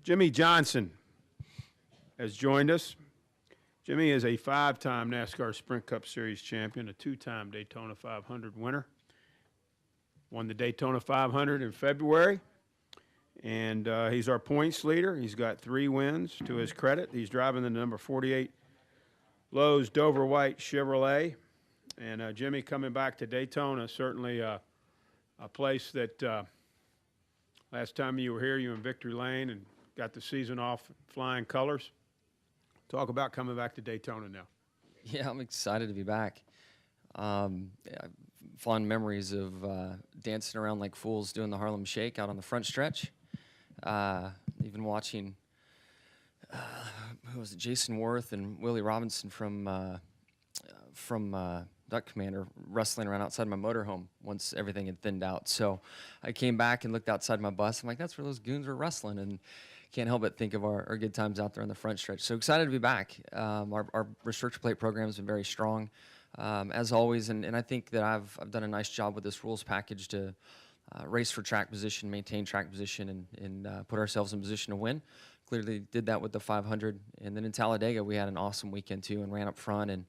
Jimmie Johnson has joined us. Jimmie is a 5-time NASCAR Sprint Cup Series champion, a 2-time Daytona 500 winner. Won the Daytona 500 in February, and he's our points leader. He's got 3 wins to his credit. He's driving the number 48 Lowe's Dover White Chevrolet. And Jimmie, coming back to Daytona, certainly a place that last time you were here, you were in Victory Lane and got the season off flying colors. Talk about coming back to Daytona now. Yeah, I'm excited to be back. Fond memories of dancing around like fools doing the Harlem Shake out on the front stretch. Even watching, who was it, Jason Worth and Willie Robinson from Duck Commander wrestling around outside my motorhome once everything had thinned out. So I came back and looked outside my bus. I'm like, that's where those goons were wrestling, and can't help but think of our good times out there on the front stretch. So excited to be back. Our restrictor plate program has been very strong, as always, and I think that I've done a nice job with this rules package to race for track position, maintain track position, and put ourselves in position to win. Clearly did that with the 500, and then in Talladega we had an awesome weekend too and ran up front, and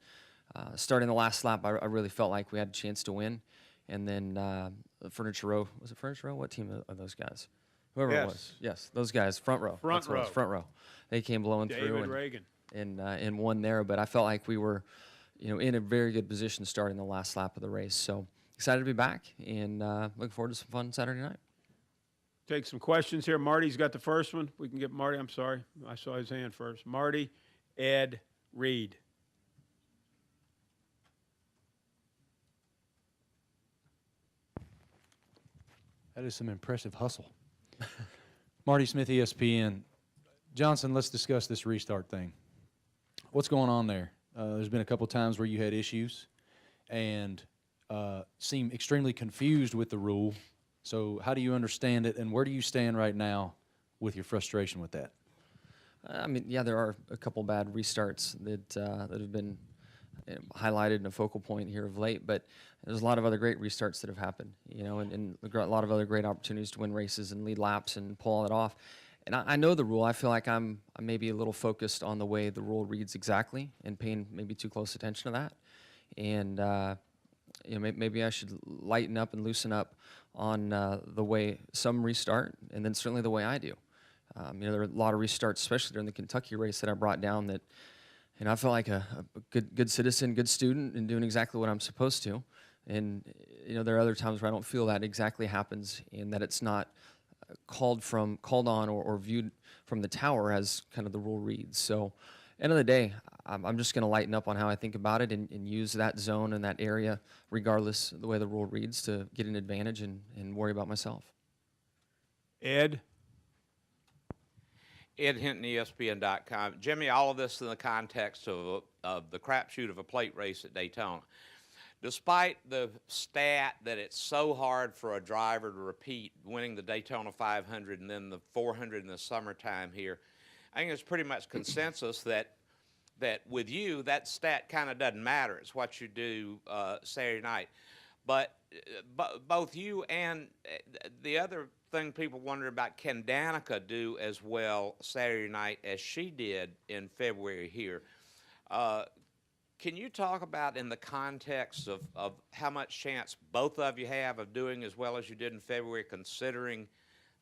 starting the last lap I really felt like we had a chance to win. And then Furniture Row, was it Furniture Row? What team are those guys? Whoever it was. Yes, those guys, front row. Front row. Front row. They came blowing through David Reagan. And won there, but I felt like we were, in a very good position starting the last lap of the race. So excited to be back, and looking forward to some fun Saturday night. Take some questions here. Marty's got the first one. We can get Marty. I'm sorry. I saw his hand first. Marty, Ed, Reed. That is some impressive hustle. Marty Smith, ESPN. Johnson, let's discuss this restart thing. What's going on there? There's been a couple times where you had issues and seem extremely confused with the rule. So how do you understand it, and where do you stand right now with your frustration with that? I mean, yeah, there are a couple bad restarts that have been highlighted in a focal point here of late, but there's a lot of other great restarts that have happened, and a lot of other great opportunities to win races and lead laps and pull all that off. And I know the rule. I feel like I'm maybe a little focused on the way the rule reads exactly and paying maybe too close attention to that. And maybe I should lighten up and loosen up on the way some restart, and then certainly the way I do. There are a lot of restarts, especially during the Kentucky race that I brought down, that I felt like a good citizen, good student, and doing exactly what I'm supposed to. And there are other times where I don't feel that exactly happens, and that it's not called on or viewed from the tower as kind of the rule reads. So, end of the day, I'm just going to lighten up on how I think about it and use that zone and that area, regardless of the way the rule reads, to get an advantage and worry about myself. Ed. Ed Hinton, ESPN.com. Jimmie, all of this in the context of the crapshoot of a plate race at Daytona. Despite the stat that it's so hard for a driver to repeat winning the Daytona 500 and then the 400 in the summertime here, I think it's pretty much consensus that with you, that stat kind of doesn't matter. It's what you do Saturday night. But both you and the other thing people wonder about, can Danica do as well Saturday night as she did in February here? Can you talk about, in the context of how much chance both of you have of doing as well as you did in February, considering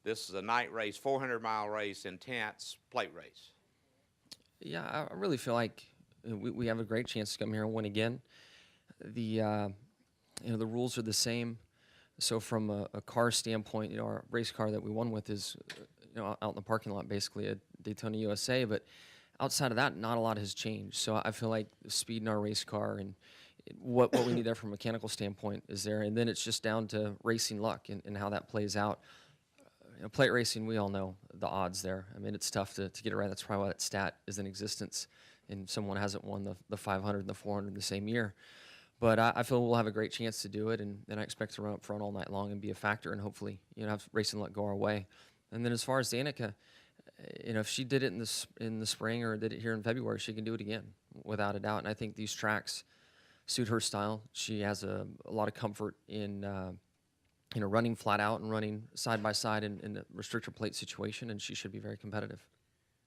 this is a night race, 400-mile race, intense plate race? Yeah, I really feel like we have a great chance to come here and win again. The rules are the same. So from a car standpoint, our race car that we won with is, out in the parking lot basically at Daytona USA. But outside of that, not a lot has changed. So I feel like the speed in our race car and what we need there from a mechanical standpoint is there. And then it's just down to racing luck and how that plays out. Plate racing, we all know the odds there. I mean, it's tough to get it right. That's probably why that stat is in existence, and someone hasn't won the 500 and the 400 the same year. But I feel we'll have a great chance to do it, and I expect to run up front all night long and be a factor, and hopefully, have racing luck go our way. And then as far as Danica, if she did it in the spring or did it here in February, she can do it again, without a doubt. And I think these tracks suit her style. She has a lot of comfort in running flat out and running side by side in a restrictor plate situation, and she should be very competitive.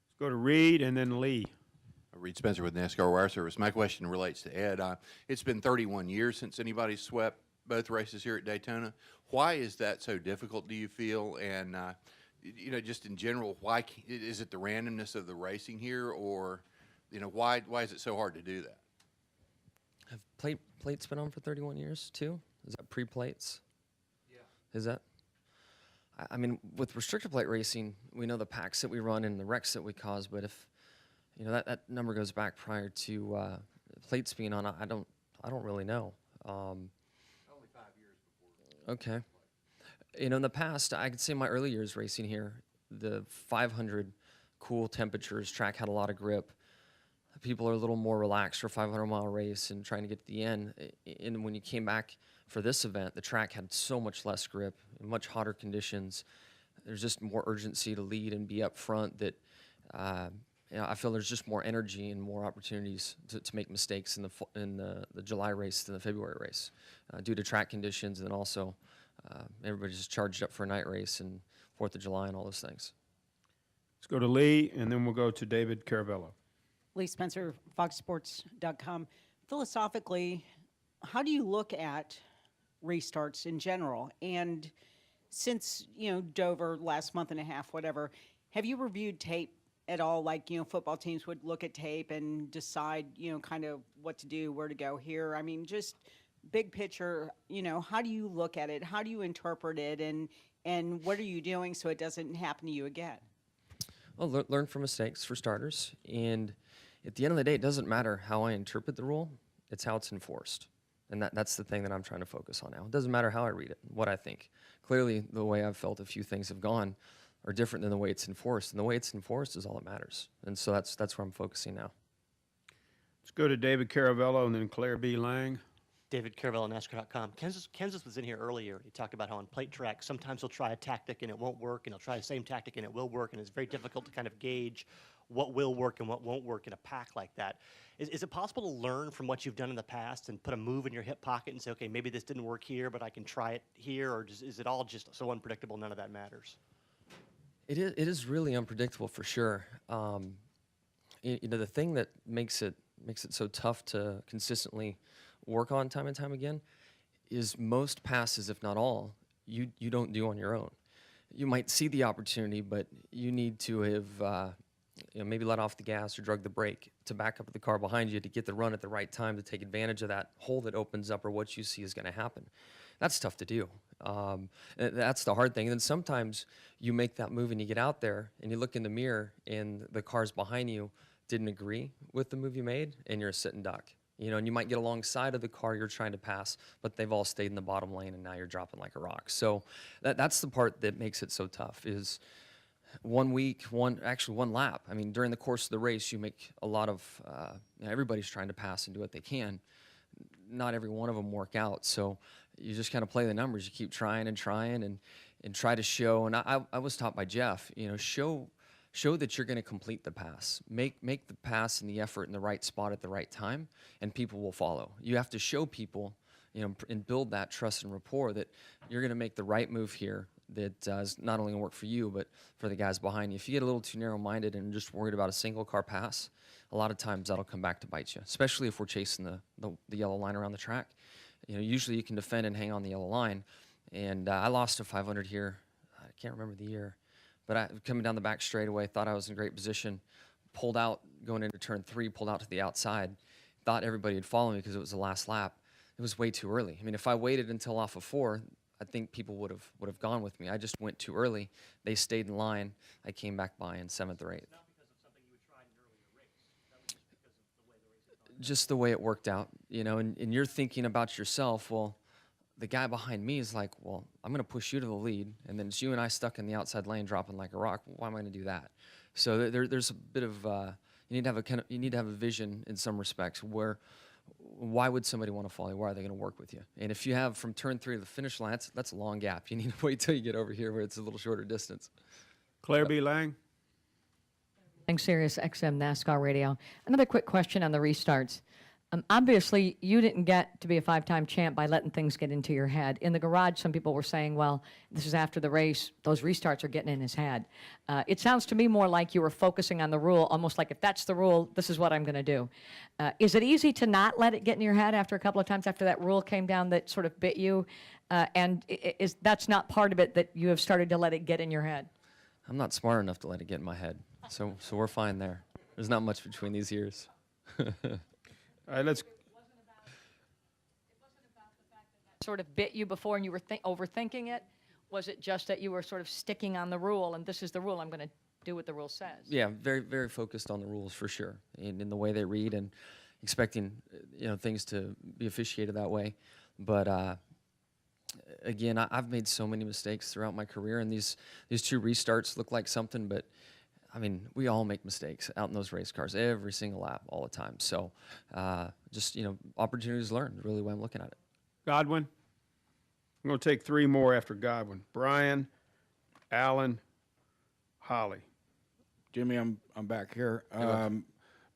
Let's go to Reed and then Lee. Reed Spencer with NASCAR Wire Service. My question relates to Ed. It's been 31 years since anybody's swept both races here at Daytona. Why is that so difficult, do you feel? And, just in general, why is it the randomness of the racing here, or, why is it so hard to do that? Have plates been on for 31 years too? Is that pre-plates? Yeah. Is that? I mean, with restrictor plate racing, we know the packs that we run and the wrecks that we cause, but if that number goes back prior to plates being on, I don't really know. Only 5 years before. Okay. In the past, I could say in my early years racing here, the 500 cool temperatures, track had a lot of grip. People are a little more relaxed for a 500-mile race and trying to get to the end. And when you came back for this event, the track had so much less grip, much hotter conditions. There's just more urgency to lead and be up front that I feel there's just more energy and more opportunities to make mistakes in the July race than the February race due to track conditions, and then also everybody's just charged up for a night race and 4th of July and all those things. Let's go to Lee, and then we'll go to David Caravello. Lee Spencer, FoxSports.com. Philosophically, how do you look at restarts in general? And since, Dover, last month and a half, whatever, have you reviewed tape at all? Like, football teams would look at tape and decide, kind of what to do, where to go here. I mean, just big picture, how do you look at it? How do you interpret it? And what are you doing so it doesn't happen to you again? Well, learn from mistakes, for starters. And at the end of the day, it doesn't matter how I interpret the rule, it's how it's enforced. And that's the thing that I'm trying to focus on now. It doesn't matter how I read it, what I think. Clearly, the way I've felt a few things have gone are different than the way it's enforced. And the way it's enforced is all that matters. And so that's where I'm focusing now. Let's go to David Caravello and then Claire B. Lang. David Caravello, NASCAR.com. Kansas was in here earlier. He talked about how on plate track, sometimes he'll try a tactic and it won't work, and he'll try the same tactic and it will work, and it's very difficult to kind of gauge what will work and what won't work in a pack like that. Is it possible to learn from what you've done in the past and put a move in your hip pocket and say, okay, maybe this didn't work here, but I can try it here, or is it all just so unpredictable none of that matters? It is really unpredictable for sure. The thing that makes it so tough to consistently work on time and time again is most passes, if not all, you don't do on your own. You might see the opportunity, but you need to have maybe let off the gas or drug the brake to back up the car behind you to get the run at the right time to take advantage of that hole that opens up or what you see is going to happen. That's tough to do. That's the hard thing. And then sometimes you make that move and you get out there and you look in the mirror and the cars behind you didn't agree with the move you made, and you're a sitting duck. And you might get alongside of the car you're trying to pass, but they've all stayed in the bottom lane and now you're dropping like a rock. So that's the part that makes it so tough is 1 week, one lap. I mean, during the course of the race, you make a lot of, everybody's trying to pass and do what they can. Not every one of them work out. So you just kind of play the numbers. You keep trying and try to show. And I was taught by Jeff, show that you're going to complete the pass. Make the pass and the effort in the right spot at the right time, and people will follow. You have to show people, and build that trust and rapport that you're going to make the right move here that is not only going to work for you, but for the guys behind you. If you get a little too narrow-minded and just worried about a single car pass, a lot of times that'll come back to bite you, especially if we're chasing the yellow line around the track. Usually you can defend and hang on the yellow line. And I lost a 500 here. I can't remember the year. But coming down the back straightaway, thought I was in great position, pulled out going into turn 3, pulled out to the outside, thought everybody would follow me because it was the last lap. It was way too early. I mean, if I waited until off of 4, I think people would have gone with me. I just went too early. They stayed in line. I came back by in 7th or 8th. Not because of something you would try in an earlier race. That was just because of the way the race had gone. Just the way it worked out, and you're thinking about yourself, well, the guy behind me is like, well, I'm going to push you to the lead, and then it's you and I stuck in the outside lane dropping like a rock. Why am I going to do that? So there's a bit of you need to have a vision in some respects where why would somebody want to follow you? Why are they going to work with you? And if you have from turn 3 to the finish line, that's a long gap. You need to wait till you get over here where it's a little shorter distance. Claire B. Lang. Thanks, Sirius XM NASCAR Radio. Another quick question on the restarts. Obviously, you didn't get to be a 5-time champ by letting things get into your head. In the garage, some people were saying, well, this is after the race, those restarts are getting in his head. It sounds to me more like you were focusing on the rule, almost like if that's the rule, this is what I'm going to do. Is it easy to not let it get in your head after a couple of times after that rule came down that sort of bit you? And is that's not part of it, that you have started to let it get in your head? I'm not smart enough to let it get in my head, so we're fine there. There's not much between these years. All right, let's. Sort of bit you before and you were overthinking it? Was it just that you were sort of sticking on the rule and this is the rule, I'm going to do what the rule says? Yeah, very, very focused on the rules for sure, in the way they read, and expecting things to be officiated that way. But again, I've made so many mistakes throughout my career, and these 2 restarts look like something, but I mean, we all make mistakes out in those race cars every single lap, all the time. So just opportunities to learn, really, the way I'm looking at it. Godwin. I'm going to take 3 more after Godwin. Brian, Allen, Holly. Jimmy, I'm back here.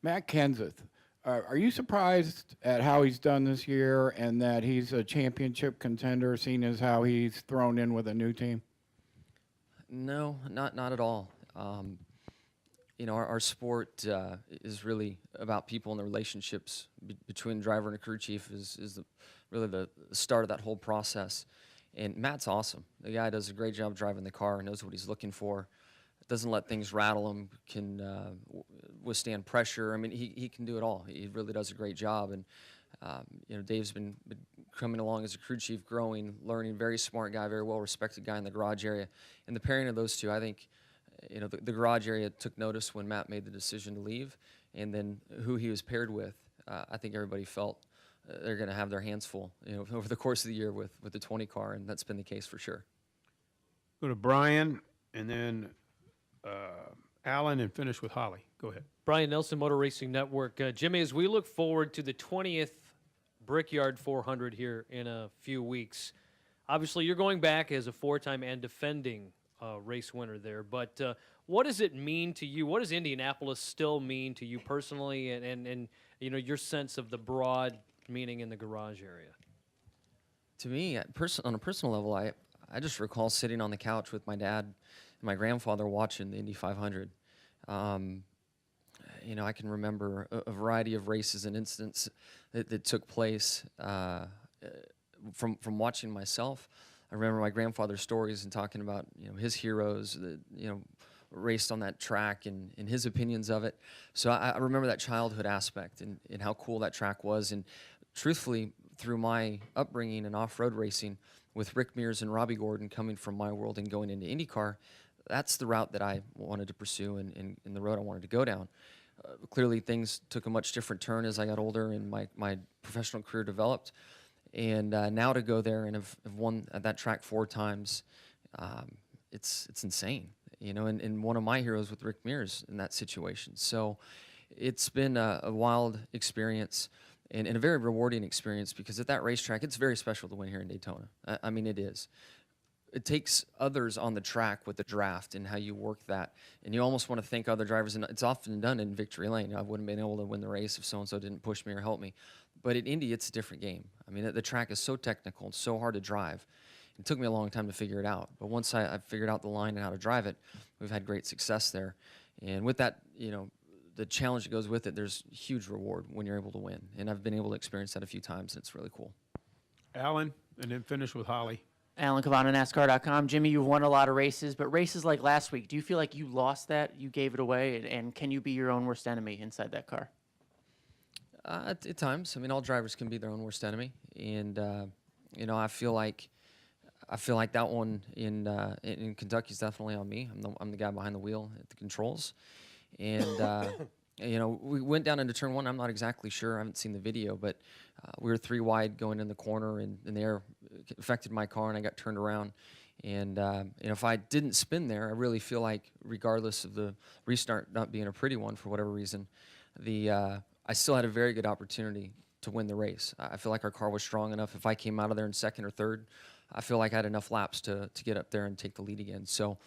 Matt Kenseth, are you surprised at how he's done this year and that he's a championship contender, seeing as how he's thrown in with a new team? No, not at all. Our sport is really about people and the relationships between driver and a crew chief is really the start of that whole process. And Matt's awesome. The guy does a great job driving the car, knows what he's looking for, doesn't let things rattle him, can withstand pressure. I mean, he can do it all. He really does a great job. And Dave's been coming along as a crew chief, growing, learning, very smart guy, very well-respected guy in the garage area. And the pairing of those two, I think, the garage area took notice when Matt made the decision to leave, and then who he was paired with, I think everybody felt they're going to have their hands full, over the course of the year with the 20 car, and that's been the case for sure. Go to Brian, and then Allen, and finish with Holly. Go ahead. Brian Nelson, Motor Racing Network. Jimmy, as we look forward to the 20th Brickyard 400 here in a few weeks, obviously you're going back as a 4-time and defending race winner there, but what does it mean to you? What does Indianapolis still mean to you personally, and your sense of the broad meaning in the garage area? To me, on a personal level, I just recall sitting on the couch with my dad and my grandfather watching the Indy 500. I can remember a variety of races and incidents that took place from watching myself. I remember my grandfather's stories and talking about his heroes that raced on that track and his opinions of it. So I remember that childhood aspect and how cool that track was. And truthfully, through my upbringing in off-road racing, with Rick Mears and Robbie Gordon coming from my world and going into IndyCar, that's the route that I wanted to pursue and the road I wanted to go down. Clearly, things took a much different turn as I got older and my professional career developed. And now to go there and have won at that track 4 times, it's insane, and one of my heroes with Rick Mears in that situation. So it's been a wild experience and a very rewarding experience, because at that racetrack, it's very special to win here in Daytona. I mean, it is. It takes others on the track with the draft and how you work that. And you almost want to thank other drivers, and it's often done in victory lane. I wouldn't have been able to win the race if so-and-so didn't push me or help me. But at Indy, it's a different game. I mean, the track is so technical and so hard to drive. It took me a long time to figure it out. But once I figured out the line and how to drive it, we've had great success there. And with that, the challenge that goes with it, there's huge reward when you're able to win. And I've been able to experience that a few times, and it's really cool. Allen, and then finish with Holly. Alan Cavano, NASCAR.com. Jimmy, you've won a lot of races, but races like last week, do you feel like you lost that, you gave it away, and can you be your own worst enemy inside that car? At times. I mean, all drivers can be their own worst enemy, and I feel like that one in Kentucky is definitely on me. I'm the guy behind the wheel at the controls, and we went down into turn 1. I'm not exactly sure. I haven't seen the video, but we were 3 wide going in the corner, and the air affected my car, and I got turned around. And if I didn't spin there, I really feel like, regardless of the restart not being a pretty one for whatever reason, I still had a very good opportunity to win the race. I feel like our car was strong enough. If I came out of there in 2nd or 3rd, I feel like I had enough laps to get up there and take the lead again. So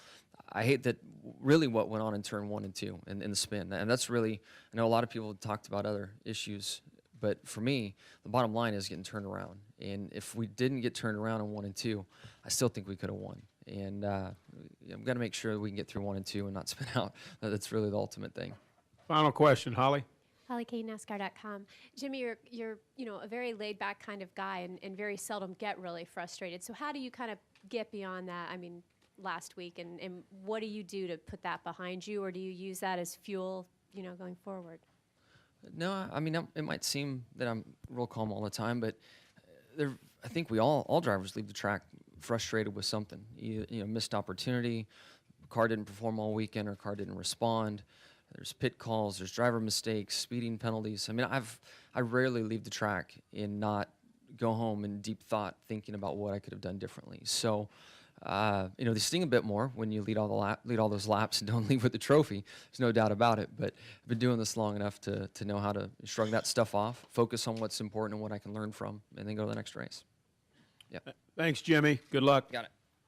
I hate that really what went on in turn 1 and 2 in the spin. And that's really, I know a lot of people have talked about other issues But for me, the bottom line is getting turned around. And if we didn't get turned around in 1 and 2, I still think we could have won. And I've got to make sure that we can get through 1 and 2 and not spin out. That's really the ultimate thing. Final question, Holly. Holly K, NASCAR.com. Jimmie, you're a very laid back kind of guy and very seldom get really frustrated. So how do you kind of get beyond that? I mean, last week, and what do you do to put that behind you, or do you use that as fuel, going forward? No, I mean, it might seem that I'm real calm all the time, but I think we all drivers leave the track frustrated with something. Missed opportunity, car didn't perform all weekend, or car didn't respond. There's pit calls, there's driver mistakes, speeding penalties. I mean, I rarely leave the track and not go home in deep thought thinking about what I could have done differently. So, they sting a bit more when you lead all those laps and don't leave with the trophy. There's no doubt about it. But I've been doing this long enough to know how to shrug that stuff off, focus on what's important and what I can learn from, and then go to the next race. Yeah. Thanks, Jimmie. Good luck. Got it.